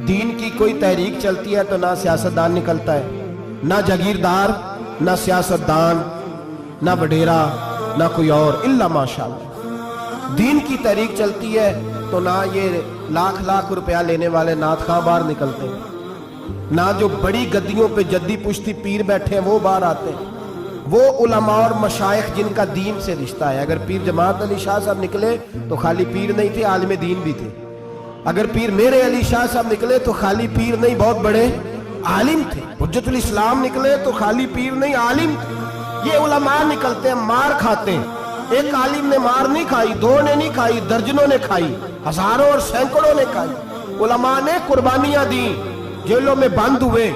دین کی کوئی تحریک چلتی ہے تو نہ سیاستدان نکلتا ہے، نہ جاگیردار، نہ سیاستدان، نہ وڈیرا، نہ کوئی اور، الا ماشاءاللہ۔ دین کی تحریک چلتی ہے تو نہ یہ لاکھ لاکھ روپیہ لینے والے نعت خواں باہر نکلتے ہیں، نہ جو بڑی گدیوں پہ جدی پشتی پیر بیٹھے ہیں وہ باہر آتے ہیں۔ وہ علماء اور مشائخ جن کا دین سے رشتہ ہے۔ اگر پیر جماعت علی شاہ صاحب نکلے تو خالی پیر نہیں تھے، عالم دین بھی تھے۔ اگر پیر میرے علی شاہ صاحب نکلے تو خالی پیر نہیں، بہت بڑے عالم تھے۔ حجت الاسلام نکلے تو خالی پیر نہیں، عالم تھے۔ یہ علماء نکلتے ہیں، مار کھاتے ہیں۔ ایک عالم نے مار نہیں کھائی، دو نے نہیں کھائی، درجنوں نے کھائی، ہزاروں اور سینکڑوں نے کھائی۔ علماء نے قربانیاں دی، جیلوں میں بند ہوئے۔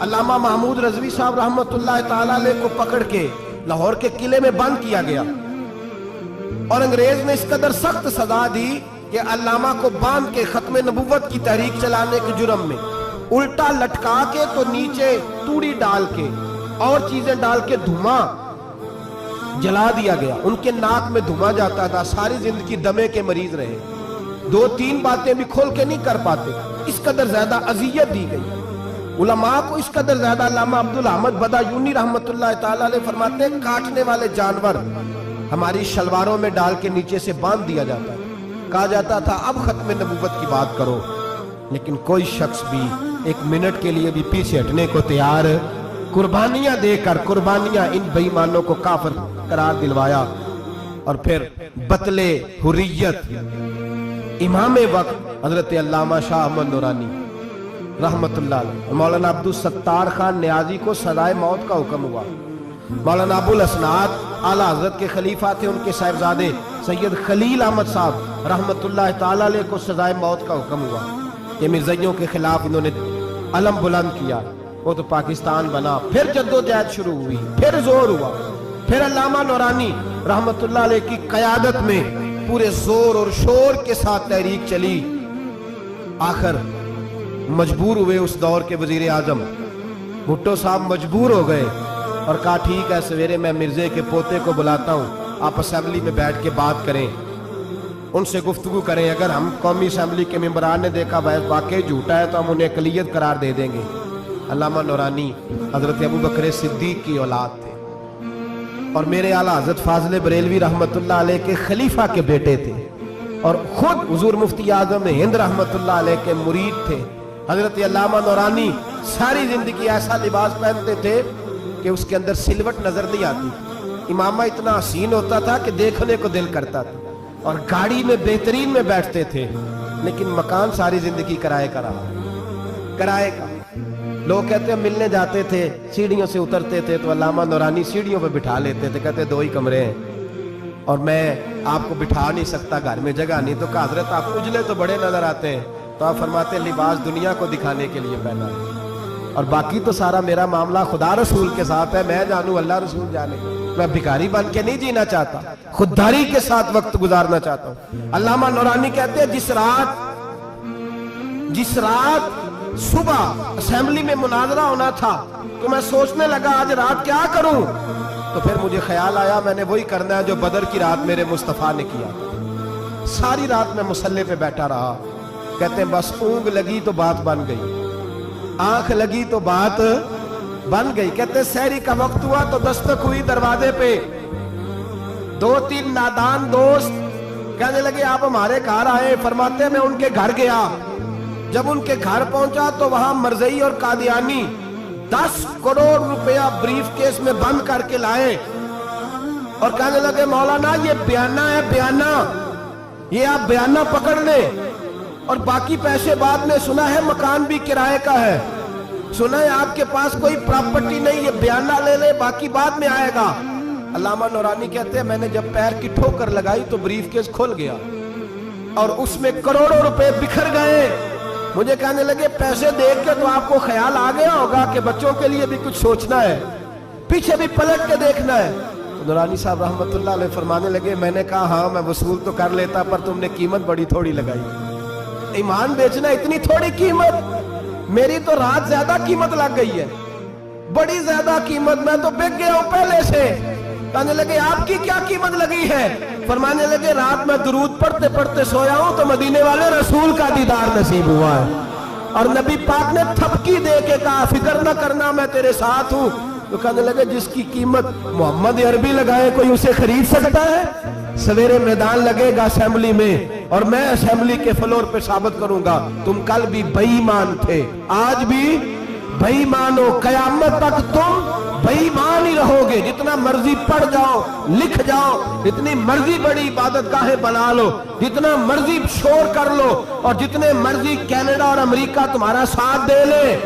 علامہ محمود رضوی صاحب رحمت اللہ تعالیٰ علیہ کو پکڑ کے لاہور کے قلعے میں بند کیا گیا، اور انگریز نے اس قدر سخت سزا دی کہ علامہ کو باندھ کے ختم نبوت کی تحریک چلانے کے جرم میں الٹا لٹکا کے تو نیچے توڑی ڈال کے اور چیزیں ڈال کے دھواں جلا دیا گیا۔ ان کے ناک میں دھواں جاتا تھا، ساری زندگی دمے کے مریض رہے، دو تین باتیں بھی کھول کے نہیں کر پاتے، اس قدر زیادہ اذیت دی گئی علماء کو، اس قدر زیادہ۔ علامہ عبدالحمد بدایونی رحمت اللہ تعالیٰ علیہ فرماتے ہیں کاٹنے والے جانور ہماری شلواروں میں ڈال کے نیچے سے باندھ دیا جاتا ہے۔ کہا جاتا تھا اب ختم نبوت کی بات کرو، لیکن کوئی شخص بھی ایک منٹ کے لیے بھی پیچھے ہٹنے کو تیار، قربانیاں دے کر قربانیاں ان بے ایمانوں کو کافر قرار دلوایا۔ اور پھر بطلِ حریت امام وقت حضرت علامہ شاہ احمد نورانی رحمت اللہ علیہ، مولانا عبدالستار خان نیازی کو سزائے موت کا حکم ہوا۔ مولانا ابو الاسناد اعلیٰ حضرت کے خلیفہ تھے، ان کے صاحبزادے سید خلیل احمد صاحب رحمت اللہ تعالیٰ علیہ کو سزائے موت کا حکم ہوا کہ مرزائیوں کے خلاف انہوں نے علم بلند کیا، وہ تو پاکستان بنا۔ پھر جدوجہد شروع ہوئی، پھر زور ہوا، پھر علامہ نورانی رحمت اللہ علیہ کی قیادت میں پورے زور اور شور کے ساتھ تحریک چلی۔ آخر مجبور ہوئے اس دور کے وزیر اعظم بھٹو صاحب مجبور ہو گئے اور کہا ٹھیک ہے سویرے میں مرزے کے پوتے کو بلاتا ہوں، آپ اسمبلی میں بیٹھ کے بات کریں، ان سے گفتگو کریں، اگر ہم قومی اسمبلی کے ممبران نے دیکھا واقعی جھوٹا ہے تو ہم انہیں اقلیت قرار دے دیں گے۔ علامہ نورانی حضرت ابو بکر صدیق کی اولاد تھے اور میرے اعلیٰ حضرت فاضل بریلوی رحمت اللہ علیہ کے خلیفہ کے بیٹے تھے، اور خود حضور مفتی اعظم ہند رحمت اللہ علیہ کے مرید تھے۔ حضرت علامہ نورانی ساری زندگی ایسا لباس پہنتے تھے کہ اس کے اندر سلوٹ نظر نہیں آتی، امامہ اتنا حسین ہوتا تھا کہ دیکھنے کو دل کرتا تھا، اور گاڑی میں بہترین میں بیٹھتے تھے، لیکن مکان ساری زندگی کرائے کا رہا، کرائے کا۔ لوگ کہتے ہیں ملنے جاتے تھے، سیڑھیوں سے اترتے تھے تو علامہ نورانی سیڑھیوں پہ بٹھا لیتے تھے، کہتے دو ہی کمرے ہیں اور میں آپ کو بٹھا نہیں سکتا، گھر میں جگہ نہیں۔ تو کہا حضرت آپ اجلے تو بڑے نظر آتے ہیں، تو آپ فرماتے لباس دنیا کو دکھانے کے لیے پہنا ہے، اور باقی تو سارا میرا معاملہ خدا رسول کے ساتھ ہے، میں جانوں اللہ رسول جانے، میں بھکاری بن کے نہیں جینا چاہتا، خودداری کے ساتھ وقت گزارنا چاہتا ہوں۔ علامہ نورانی کہتے ہیں جس رات صبح اسمبلی میں مناظرہ ہونا تھا تو میں سوچنے لگا آج رات کیا کروں، تو پھر مجھے خیال آیا میں نے وہی کرنا ہے جو بدر کی رات میرے مصطفیٰ نے کیا۔ ساری رات میں مصلی پہ بیٹھا رہا، کہتے ہیں بس اونگ لگی تو بات بن گئی، آنکھ لگی تو بات بن گئی۔ کہتے ہیں سحری کا وقت ہوا تو دستک ہوئی دروازے پہ، دو تین نادان دوست کہنے لگے آپ ہمارے گھر آئے، فرماتے میں ان کے گھر گیا، جب ان کے گھر پہنچا تو وہاں مرزئی اور قادیانی 10 کروڑ روپیہ بریف کیس میں بند کر کے لائے، اور کہنے لگے مولانا یہ بیانہ ہے، بیانہ، یہ آپ بیانہ پکڑ لیں، اور باقی پیسے بعد میں، سنا ہے مکان بھی کرائے کا ہے، سنا ہے آپ کے پاس کوئی پراپرٹی نہیں، یہ بیانہ لے لے باقی بعد میں آئے گا۔ علامہ نورانی کہتے ہیں میں نے جب پیر کی ٹھوکر لگائی تو بریف کیس کھل گیا اور اس میں کروڑوں روپے بکھر گئے۔ مجھے کہنے لگے پیسے دیکھ کے تو آپ کو خیال آ گیا ہوگا کہ بچوں کے لیے بھی کچھ سوچنا ہے، پیچھے بھی پلٹ کے دیکھنا ہے۔ نورانی صاحب رحمت اللہ علیہ فرمانے لگے میں نے کہا ہاں میں وصول تو کر لیتا، پر تم نے قیمت بڑی تھوڑی لگائی، ایمان بیچنا اتنی تھوڑی قیمت، میری تو رات زیادہ قیمت لگ گئی ہے، بڑی زیادہ قیمت، میں تو بک گیا ہوں پہلے سے۔ کہنے لگے آپ کی کیا قیمت لگی ہے؟ فرمانے لگے رات میں درود پڑھتے پڑھتے سویا ہوں تو مدینے والے رسول کا دیدار نصیب ہوا ہے، اور نبی پاک نے تھپکی دے کے کہا فکر نہ کرنا میں تیرے ساتھ ہوں۔ تو کہنے لگے جس کی قیمت محمد عربی لگائے کوئی اسے خرید سکتا ہے؟ سویرے میدان لگے گا اسمبلی میں، اور میں اسمبلی کے فلور پہ ثابت کروں گا تم کل بھی بے ایمان تھے، آج بھی بے ایمان ہو، قیامت تک تم بے ایمان ہی رہو گے۔ جتنا مرضی پڑھ جاؤ، لکھ جاؤ، جتنی مرضی بڑی عبادت گاہیں بنا لو، جتنا مرضی شور کر لو، اور جتنے مرضی کینیڈا اور امریکہ تمہارا ساتھ دے لے،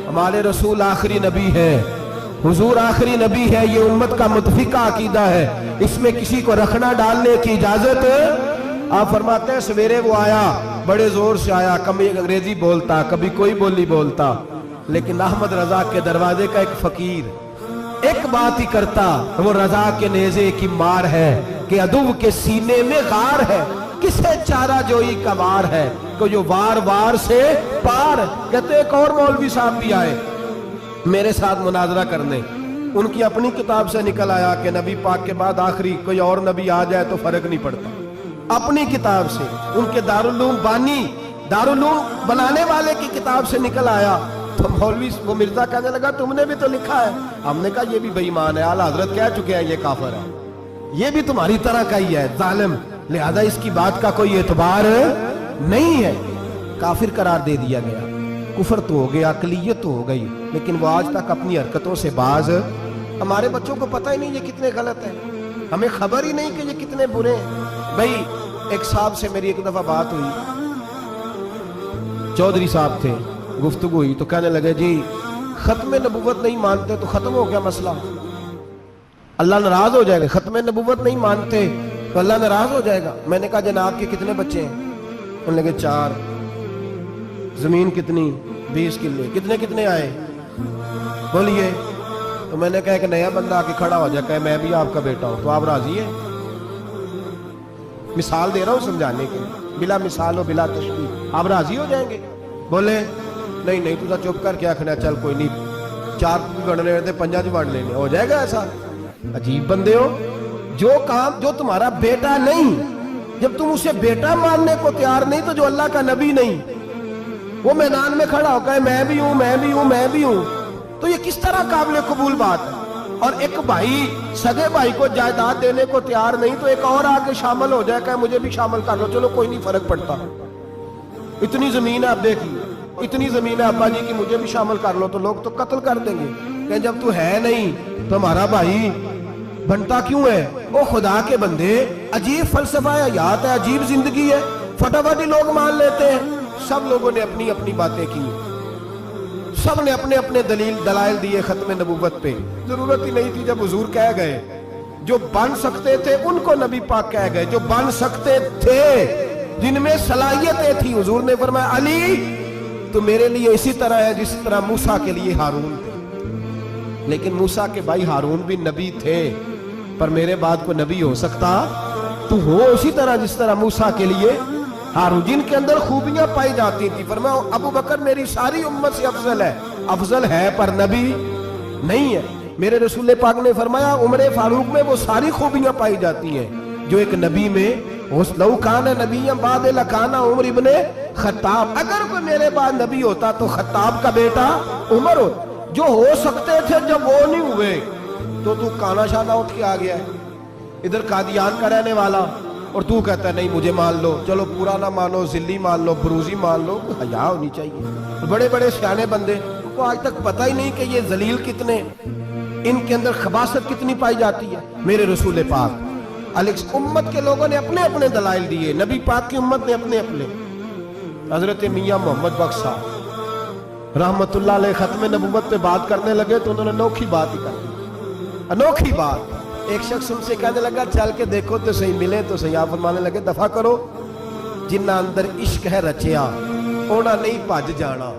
ہمارے رسول آخری نبی ہے، حضور آخری نبی ہے، یہ امت کا متفقہ عقیدہ ہے، اس میں کسی کو رکھنا ڈالنے کی اجازت ہے۔ آپ فرماتے ہیں سویرے وہ آیا، بڑے زور سے آیا، کبھی انگریزی بولتا، کبھی کوئی بولی بولتا، لیکن احمد رضا کے دروازے کا ایک فقیر ایک بات ہی کرتا، وہ رضا کے نیزے کی مار ہے کہ عدو کے سینے میں غار ہے، کسے چارہ جوئی کا وار ہے کہ جو وار وار سے پار۔ کہتے ایک اور مولوی صاحب بھی آئے میرے ساتھ مناظرہ کرنے، ان کی اپنی کتاب سے نکل آیا کہ نبی پاک کے بعد آخری کوئی اور نبی آ جائے تو فرق نہیں پڑتا، اپنی کتاب سے، ان کے دارالعلوم بانی، دارالعلوم بنانے والے کی کتاب سے نکل آیا۔ تو مولوی وہ مرزا کہنے لگا تم نے بھی تو لکھا ہے، ہم نے کہا یہ بھی بے ایمان ہے، اعلیٰ حضرت کہہ چکے ہیں یہ کافر ہے، یہ بھی تمہاری طرح کا ہی ہے ظالم، لہذا اس کی بات کا کوئی اعتبار نہیں ہے، کافر قرار دے دیا گیا۔ کفر تو ہو گیا، اقلیت تو ہو گئی، لیکن وہ آج تک اپنی حرکتوں سے باز۔ ہمارے بچوں کو پتہ ہی نہیں یہ کتنے غلط ہیں، ہمیں خبر ہی نہیں کہ یہ کتنے برے ہیں۔ بھائی ایک صاحب سے میری ایک دفعہ بات ہوئی، چودھری صاحب تھے، گفتگو ہوئی تو کہنے لگے جی ختم نبوت نہیں مانتے تو ختم ہو گیا مسئلہ، اللہ ناراض ہو جائے گا، ختم نبوت نہیں مانتے تو اللہ ناراض ہو جائے گا۔ میں نے کہا جناب کے کتنے بچے ہیں؟ انہوں نے کہا 4، زمین کتنی؟ 20 کلے، کتنے آئے بولیے؟ تو میں نے کہا ایک نیا بندہ آ کے کھڑا ہو جائے کہ میں بھی آپ کا بیٹا ہوں، تو آپ راضی ہیں؟ مثال دے رہا ہوں سمجھانے کے لیے، بلا مثال و بلا تشبیہ، آپ راضی ہو جائیں گے؟ بولے نہیں تو چپ کر کے آخنا چل کوئی نہیں، 4 گڑ لینے تھے 5 بڑھ لینے، ہو جائے گا ایسا؟ عجیب بندے ہو، جو کام جو تمہارا بیٹا نہیں، جب تم اسے بیٹا ماننے کو تیار نہیں تو جو اللہ کا نبی نہیں، وہ میدان میں کھڑا ہو کہے میں بھی ہوں، تو یہ کس طرح قابل قبول بات ہے؟ اور ایک بھائی سگے بھائی کو جائیداد دینے کو تیار نہیں تو ایک اور آگے شامل ہو جائے کہ مجھے بھی شامل کر لو، چلو کوئی نہیں فرق پڑتا، اتنی زمین ہے آپ دیکھیے، اتنی زمین ہے ابا جی کی، مجھے بھی شامل کر لو، تو لوگ تو قتل کر دیں گے کہ جب تو ہے نہیں تو ہمارا بھائی بنتا کیوں ہے؟ او خدا کے بندے، عجیب فلسفہ حیات ہے، عجیب زندگی ہے، فٹافٹ لوگ مان لیتے ہیں۔ سب لوگوں نے اپنی اپنی باتیں کی، سب نے اپنے اپنے دلائل دیے ختم نبوت پہ، ضرورت ہی نہیں تھی، جب حضور کہہ گئے، جو بن سکتے تھے ان کو نبی پاک کہہ گئے، جو بن سکتے تھے جن میں صلاحیتیں تھی، حضور نے فرمایا علی تو میرے لیے اسی طرح ہے جس طرح موسیٰ کے لیے ہارون تھے، لیکن موسیٰ کے بھائی ہارون بھی نبی تھے، پر میرے بعد کو نبی ہو سکتا تو ہو اسی طرح جس طرح موسیٰ کے لیے ہارون، جن کے اندر خوبیاں پائی جاتی تھی۔ فرمایا ابو بکر میری ساری امت سے افضل ہے پر نبی نہیں ہے۔ میرے رسول پاک نے فرمایا عمر فاروق میں وہ ساری خوبیاں پائی جاتی ہیں جو ایک نبی میں، لو کان نبی بعد لکان عمر ابن خطاب، اگر کوئی میرے بعد نبی ہوتا تو خطاب کا بیٹا عمر ہوتا، جو ہو سکتے تھے جب وہ نہیں ہوئے تو کانا شانہ اٹھ کے آ گیا ہے، ادھر قادیان کا رہنے والا، اور تو کہتا ہے نہیں مجھے مان لو، چلو پورا نہ مانو، ذلی مان لو، بروزی مان لو، حیا ہونی چاہیے۔ بڑے بڑے سیانے بندے کو آج تک پتہ ہی نہیں کہ یہ ذلیل کتنے، ان کے اندر خباثت کتنی پائی جاتی ہے۔ میرے رسول پاک امت کے لوگوں نے اپنے اپنے دلائل دیے، نبی پاک کی امت نے اپنے اپنے۔ حضرت میاں محمد بخش صاحب رحمت اللہ علیہ ختم نبوت پہ بات کرنے لگے تو انہوں نے انوکھی بات ہی کر دی، انوکھی بات۔ ایک شخص ان سے کہنے لگا چل کے دیکھو تو صحیح، ملے تو صحیح۔ آپ فرمانے لگے دفع کرو، جنہ اندر عشق ہے رچیا اونا نہیں بھج جانا،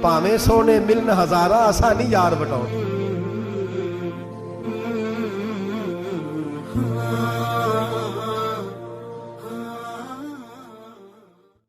پاویں سونے ملن ہزارہ آسانی یار بٹاؤ۔